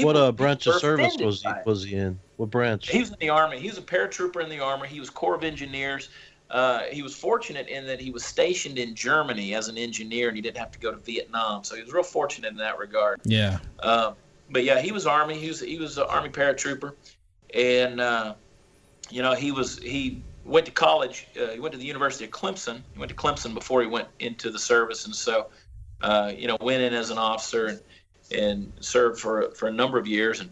What branch of were service offended was by it. he in? What branch? He was in the Army. He was a paratrooper in the Army. He was Corps of Engineers. He was fortunate in that he was stationed in Germany as an engineer, and he didn't have to go to Vietnam. So he was real fortunate in that regard. Yeah. But yeah, he was Army. He was an Army paratrooper, and he went to college. He went to the University of Clemson. He went to Clemson before he went into the service, and so went in as an officer and served for a number of years.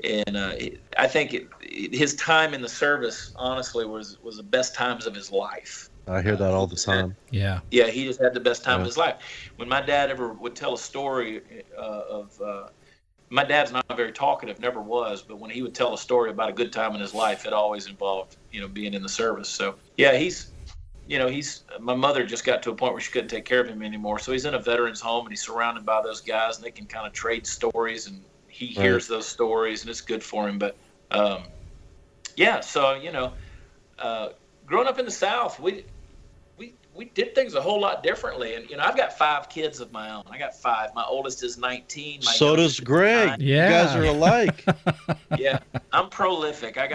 And I think his time in the service, honestly, was the best times of his life. I hear that all the time. Yeah. Yeah, he just had the best time of his life. When my dad ever would tell a story my dad's not very talkative, never was, but when he would tell a story about a good time in his life, it always involved, being in the service. So yeah, my mother just got to a point where she couldn't take care of him anymore. So he's in a veteran's home, and he's surrounded by those guys, and they can kind of trade stories, and he hears those stories, and it's good for him. But growing up in the South, we did things a whole lot differently. And, I've got 5 kids of my own. I got 5. My oldest is 19. So does Greg. 9. Yeah. You guys are alike. Yeah. I'm prolific. I've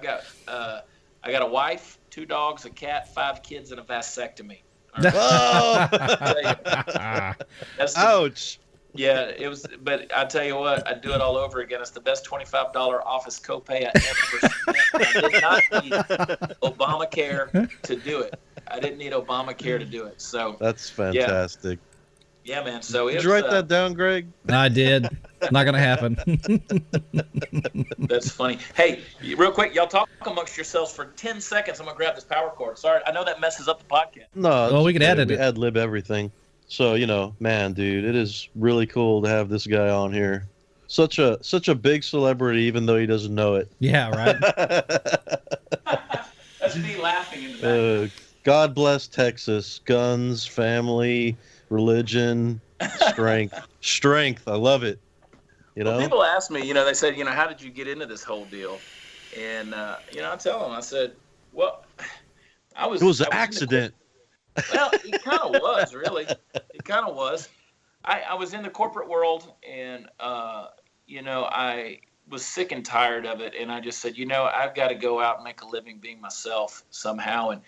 got a wife, 2 dogs, a cat, 5 kids, and a vasectomy. Oh! Ouch. Yeah, it was, but I tell you what, I'd do it all over again. It's the best $25 office copay I ever spent. I did not need Obamacare to do it. I didn't need Obamacare to do it. So that's fantastic. Yeah, man. So did you write that down, Greg? I did. Not gonna happen. That's funny. Hey, real quick, y'all talk amongst yourselves for 10 seconds. I'm gonna grab this power cord. Sorry, I know that messes up the podcast. No. Well, we can edit it. Ad lib everything. So man, dude, it is really cool to have this guy on here. Such a big celebrity, even though he doesn't know it. Yeah, right. That's me laughing in the background. God bless Texas. Guns, family, religion, strength. I love it. Well, people ask me, they said, how did you get into this whole deal? And I tell them, I said, well, it was an accident. Well, it kind of was, really. It kind of was. I was in the corporate world, and I was sick and tired of it, and I just said, I've got to go out and make a living being myself somehow. And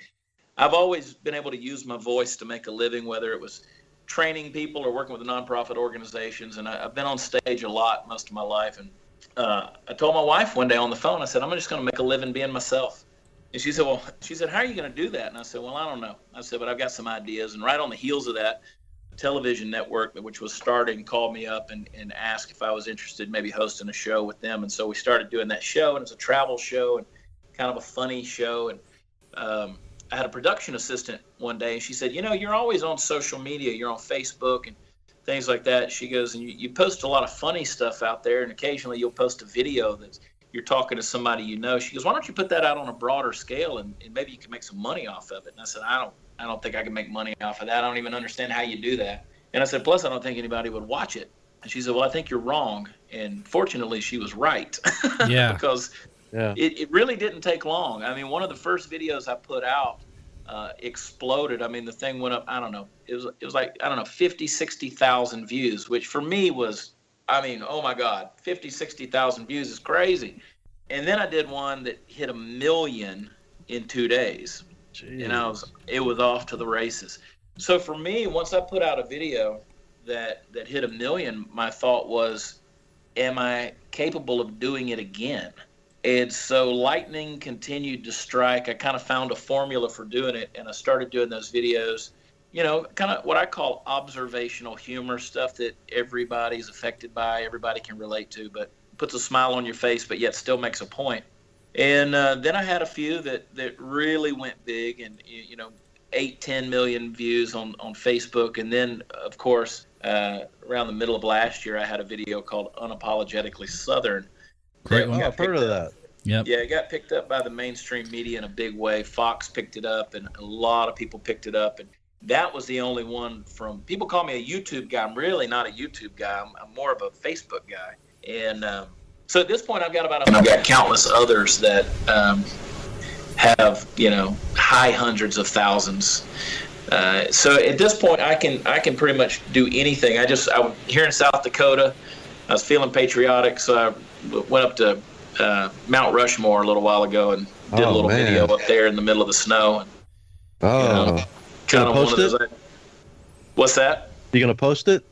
I've always been able to use my voice to make a living, whether it was training people or working with nonprofit organizations. And I've been on stage a lot most of my life. And I told my wife one day on the phone, I said, I'm just going to make a living being myself. And she said, how are you going to do that? And I said, well, I don't know. I said, but I've got some ideas. And right on the heels of that, a television network, which was starting, called me up and asked if I was interested in maybe hosting a show with them. And so we started doing that show, and it's a travel show and kind of a funny show. And I had a production assistant one day, and she said, you're always on social media. You're on Facebook and things like that. She goes, and you post a lot of funny stuff out there, and occasionally you'll post a video that's you're talking to somebody She goes, why don't you put that out on a broader scale, and maybe you can make some money off of it? And I said, I don't think I can make money off of that. I don't even understand how you do that. And I said, plus I don't think anybody would watch it. And she said, well, I think you're wrong. And fortunately, she was right. Yeah. Because it really didn't take long. I mean, one of the first videos I put out exploded. I mean, the thing went up, I don't know. It was like, 50, 60,000 views, which for me was, oh my God, 50, 60,000 views is crazy. And then I did one that hit 1 million in 2 days. Jeez. And it was off to the races. So for me, once I put out a video that hit 1 million, my thought was, am I capable of doing it again? And so lightning continued to strike. I kind of found a formula for doing it, and I started doing those videos. Kind of what I call observational humor, stuff that everybody's affected by, everybody can relate to, but puts a smile on your face, but yet still makes a point. And then I had a few that really went big, and 8-10 million views on Facebook. And then, of course, around the middle of last year, I had a video called Unapologetically Southern. Great one. I've heard of that. Yep. Yeah, it got picked up by the mainstream media in a big way. Fox picked it up, and a lot of people picked it up. And that was the only one from, people call me a YouTube guy. I'm really not a YouTube guy. I'm more of a Facebook guy. And so at this point, I've got countless others that have, high hundreds of thousands. So at this point, I can pretty much do anything. I'm here in South Dakota. I was feeling patriotic, so I went up to Mount Rushmore a little while ago and did a little video up there in the middle of the snow. And, kind of one of those. What's that? You gonna post it?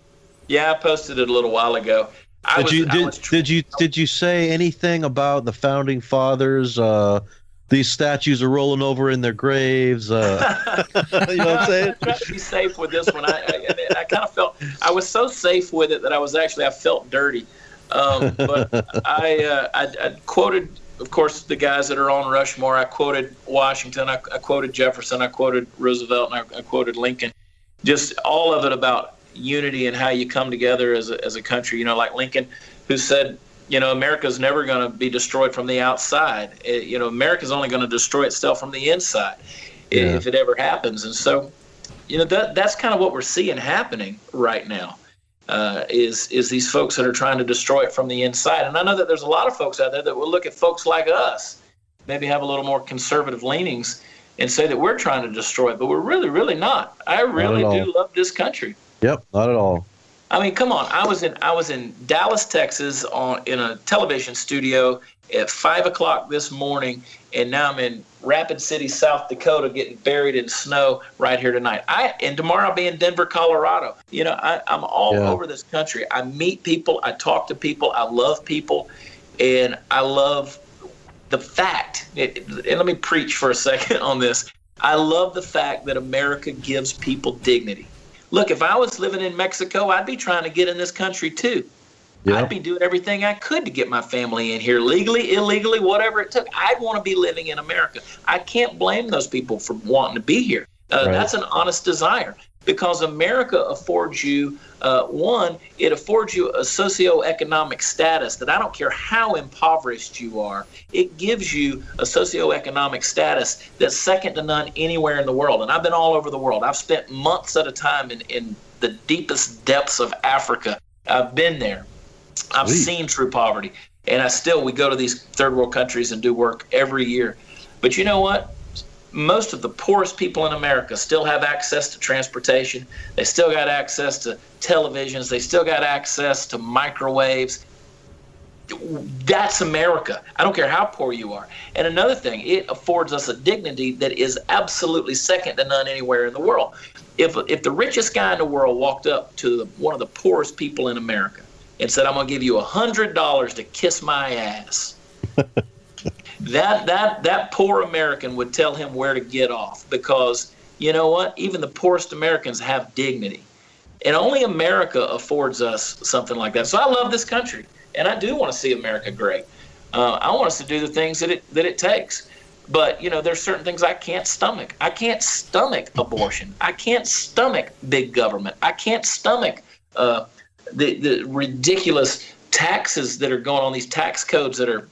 Yeah, I posted it a little while ago. Did you say anything about the founding fathers? These statues are rolling over in their graves. You know what I'm saying? I tried to be safe with this one. I kind of felt I was so safe with it that I felt dirty. But I quoted, of course, the guys that are on Rushmore. I quoted Washington. I quoted Jefferson. I quoted Roosevelt. And I quoted Lincoln. Just all of it about unity and how you come together as a country. Like Lincoln, who said, America's never going to be destroyed from the outside. America's only going to destroy itself from the inside if it ever happens. And so, that's kind of what we're seeing happening right now. Is these folks that are trying to destroy it from the inside. And I know that there's a lot of folks out there that will look at folks like us, maybe have a little more conservative leanings, and say that we're trying to destroy it, but we're really, really not. I really do love this country. Yep, not at all. I mean, come on. I was in Dallas, Texas, in a television studio at 5:00 this morning, and now I'm in Rapid City, South Dakota, getting buried in snow right here tonight. And tomorrow I'll be in Denver, Colorado. I'm all over this country. I meet people, I talk to people, I love people, and I love the fact. And let me preach for a second on this. I love the fact that America gives people dignity. Look, if I was living in Mexico, I'd be trying to get in this country too. Yeah. I'd be doing everything I could to get my family in here, legally, illegally, whatever it took. I'd want to be living in America. I can't blame those people for wanting to be here. That's an honest desire, because America affords you, it affords you a socioeconomic status that I don't care how impoverished you are. It gives you a socioeconomic status that's second to none anywhere in the world. And I've been all over the world. I've spent months at a time in the deepest depths of Africa. I've been there. I've seen true poverty. And we go to these third world countries and do work every year. But you know what? Most of the poorest people in America still have access to transportation. They still got access to televisions. They still got access to microwaves. That's America. I don't care how poor you are. And another thing, it affords us a dignity that is absolutely second to none anywhere in the world. If the richest guy in the world walked up to one of the poorest people in America and said, "I'm going to give you $100 to kiss my ass," that poor American would tell him where to get off, because you know what? Even the poorest Americans have dignity. And only America affords us something like that. So I love this country, and I do want to see America great. I want us to do the things that it takes. But, there's certain things I can't stomach. I can't stomach abortion. I can't stomach big government. I can't stomach the ridiculous taxes that are going on, these tax codes that are,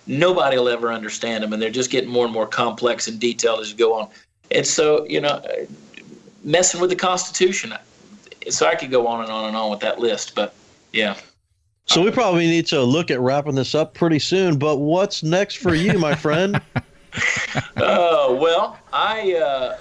nobody will ever understand them, and they're just getting more and more complex and detailed as you go on. And so, messing with the Constitution. So I could go on and on and on with that list, but yeah. So we probably need to look at wrapping this up pretty soon, but what's next for you, my friend? Well,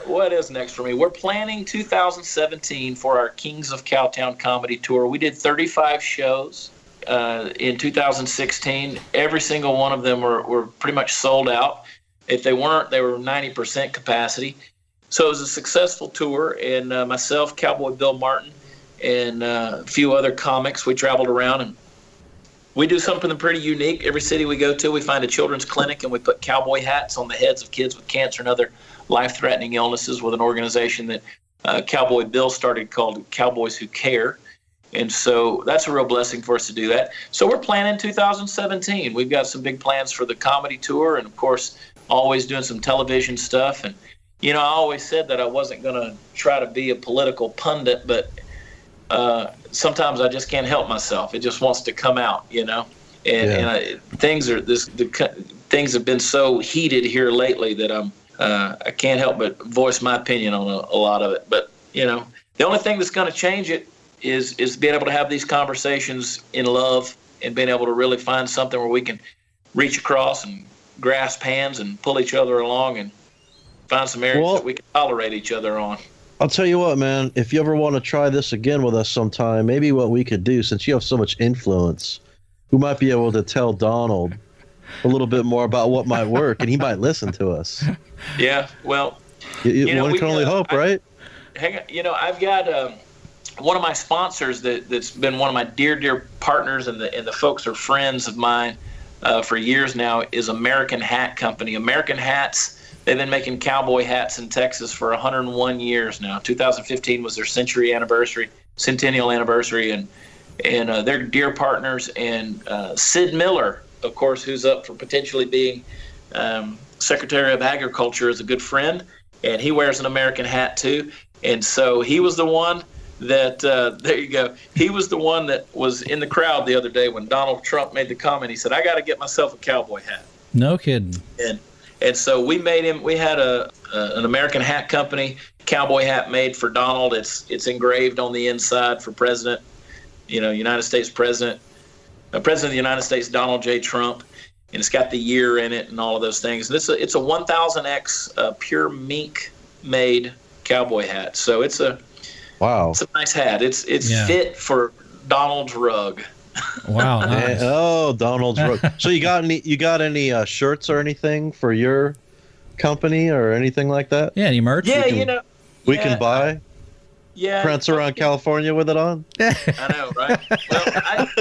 what is next for me? We're planning 2017 for our Kings of Cowtown comedy tour. We did 35 shows in 2016. Every single one of them were pretty much sold out. If they weren't, they were 90% capacity. So it was a successful tour, and myself, Cowboy Bill Martin, and a few other comics, we traveled around, and we do something pretty unique. Every city we go to, we find a children's clinic, and we put cowboy hats on the heads of kids with cancer and other life-threatening illnesses with an organization that Cowboy Bill started called Cowboys Who Care. And so that's a real blessing for us to do that. So we're planning 2017. We've got some big plans for the comedy tour, and, of course, always doing some television stuff. And, I always said that I wasn't going to try to be a political pundit, but sometimes I just can't help myself. It just wants to come out, And things have been so heated here lately that I can't help but voice my opinion on a lot of it. But the only thing that's going to change it is being able to have these conversations in love, and being able to really find something where we can reach across and grasp hands and pull each other along and find some areas that we can tolerate each other on. I'll tell you what, man. If you ever want to try this again with us sometime, maybe what we could do, since you have so much influence, we might be able to tell Donald a little bit more about what might work, and he might listen to us. Yeah, well, one can only hope, right? Hang on, I've got one of my sponsors that's been one of my dear partners, and the folks are friends of mine for years now, is American Hat Company. American Hats, they've been making cowboy hats in Texas for 101 years now. 2015 was their centennial anniversary, and they're dear partners. And Sid Miller, of course, who's up for potentially being Secretary of Agriculture, is a good friend, and he wears an American hat too. And so he was the one that, there you go, he was the one that was in the crowd the other day when Donald Trump made the comment. He said, "I got to get myself a cowboy hat." No kidding. And so we had an American Hat Company cowboy hat made for Donald. It's engraved on the inside for President, United States President of the United States, Donald J. Trump. And it's got the year in it and all of those things. And it's a 1000X pure mink made cowboy hat. So it's a nice hat. It's fit for Donald's rug. Wow. Nice. Oh, Donald's rug. So you got any shirts or anything for your company or anything like that? Yeah, any merch? Yeah, we can buy. Yeah, prance around California with it on. I know, right? Well, I've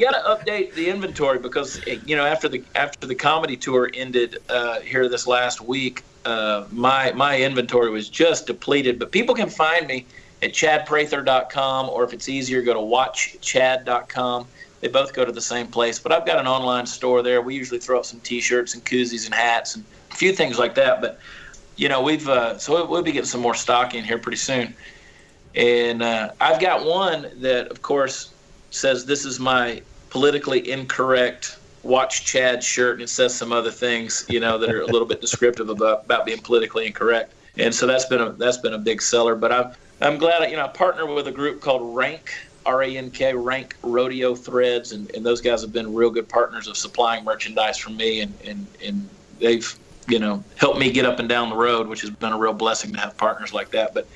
got to update the inventory because after the comedy tour ended here this last week, my inventory was just depleted. But people can find me at chadprather.com, or if it's easier, go to watchchad.com. They both go to the same place. But I've got an online store there. We usually throw up some T-shirts and koozies and hats and a few things like that. But we'll be getting some more stock in here pretty soon. And I've got one that, of course, says this is my politically incorrect Watch Chad shirt, and it says some other things, that are a little bit descriptive about being politically incorrect. And so that's been a big seller. But I'm glad I partner with a group called Rank, R-A-N-K, Rank Rodeo Threads, and those guys have been real good partners of supplying merchandise for me, and they've helped me get up and down the road, which has been a real blessing to have partners like that. But